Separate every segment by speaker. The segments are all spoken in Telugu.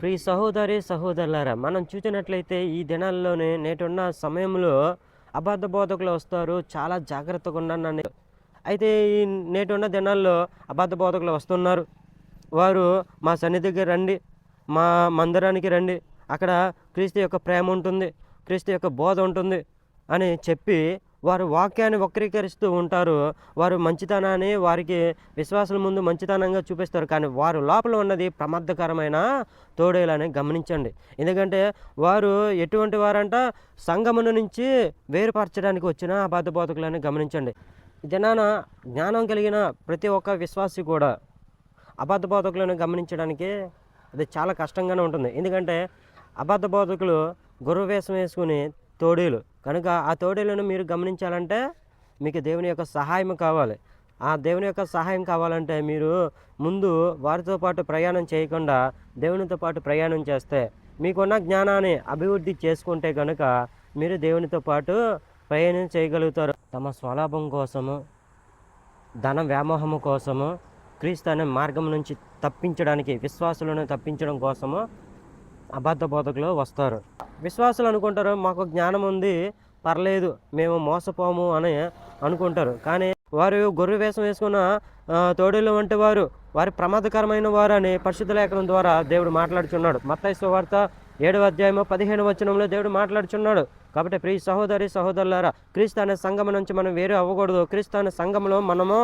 Speaker 1: ప్రియ సహోదరి సహోదరులారా, మనం చూసినట్లయితే ఈ దినాల్లోనే నేటున్న సమయంలో అబద్ధ బోధకులు వస్తారు. చాలా జాగ్రత్తగా ఉండండి. అయితే ఈ నేటున్న దినాల్లో అబద్ధ బోధకులు వస్తున్నారు. వారు మా సన్నిధికి రండి, మా మందిరానికి రండి, అక్కడ క్రీస్తు యొక్క ప్రేమ ఉంటుంది, క్రీస్తు యొక్క బోధ ఉంటుంది అని చెప్పి వారు వాక్యాన్ని వక్రీకరిస్తూ ఉంటారు. వారు మంచితనాన్ని వారికి విశ్వాసుల ముందు మంచితనంగా చూపిస్తారు, కానీ వారు లోపల ఉన్నది ప్రమాదకరమైన తోడేలని గమనించండి. ఎందుకంటే వారు ఎటువంటి వారంట, సంఘమును నుంచి వేరుపరచడానికి వచ్చిన అబద్ధ బోధకులని గమనించండి. దినాన జ్ఞానం కలిగిన ప్రతి ఒక్క విశ్వాసి కూడా అబద్ధ బోధకులను గమనించడానికి అది చాలా కష్టంగానే ఉంటుంది. ఎందుకంటే అబద్ధ బోధకులు గుర్ర వేషం వేసుకుని తోడేలు కనుక, ఆ తోడేలను మీరు గమనించాలంటే మీకు దేవుని యొక్క సహాయం కావాలి. ఆ దేవుని యొక్క సహాయం కావాలంటే మీరు ముందు వారితో పాటు ప్రయాణం చేయకుండా దేవునితో పాటు ప్రయాణం చేస్తే, మీకున్న జ్ఞానాన్ని అభివృద్ధి చేసుకుంటే కనుక మీరు దేవునితో పాటు ప్రయాణం చేయగలుగుతారు. తమ స్వలాభం కోసము, ధన వ్యామోహము కోసము, క్రీస్తు అనే మార్గం నుంచి తప్పించడానికి, విశ్వాసులను తప్పించడం కోసము అబద్ధ బోధకులు వస్తారు. విశ్వాసులు అనుకుంటారు మాకు జ్ఞానం ఉంది, పర్లేదు, మేము మోసపోము అని అనుకుంటారు. కానీ వారు గొర్రె వేషం వేసుకున్న తోడేళ్ళు వంటి వారి ప్రమాదకరమైన వారు అని పరిశుద్ధ లేఖనం ద్వారా దేవుడు మాట్లాడుచున్నాడు. మత్తయి సువార్త 7వ అధ్యాయము 15వ వచనంలో దేవుడు మాట్లాడుచున్నాడు. కాబట్టి ప్రియ సహోదరి సహోదరులారా, క్రీస్తు అనే సంఘం నుంచి మనం వేరు అవ్వకూడదు. క్రీస్తు అనే సంఘంలో మనము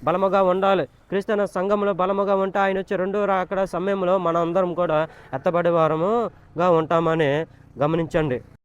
Speaker 1: బలముగా ఉండాలి. క్రీస్తు అనే సంఘంలో బలముగా ఉంటే ఆయన వచ్చి రెండో రాకడ సమయంలో మనం అందరం కూడా ఎత్తబడే వారముగా ఉంటామని గమనించండి.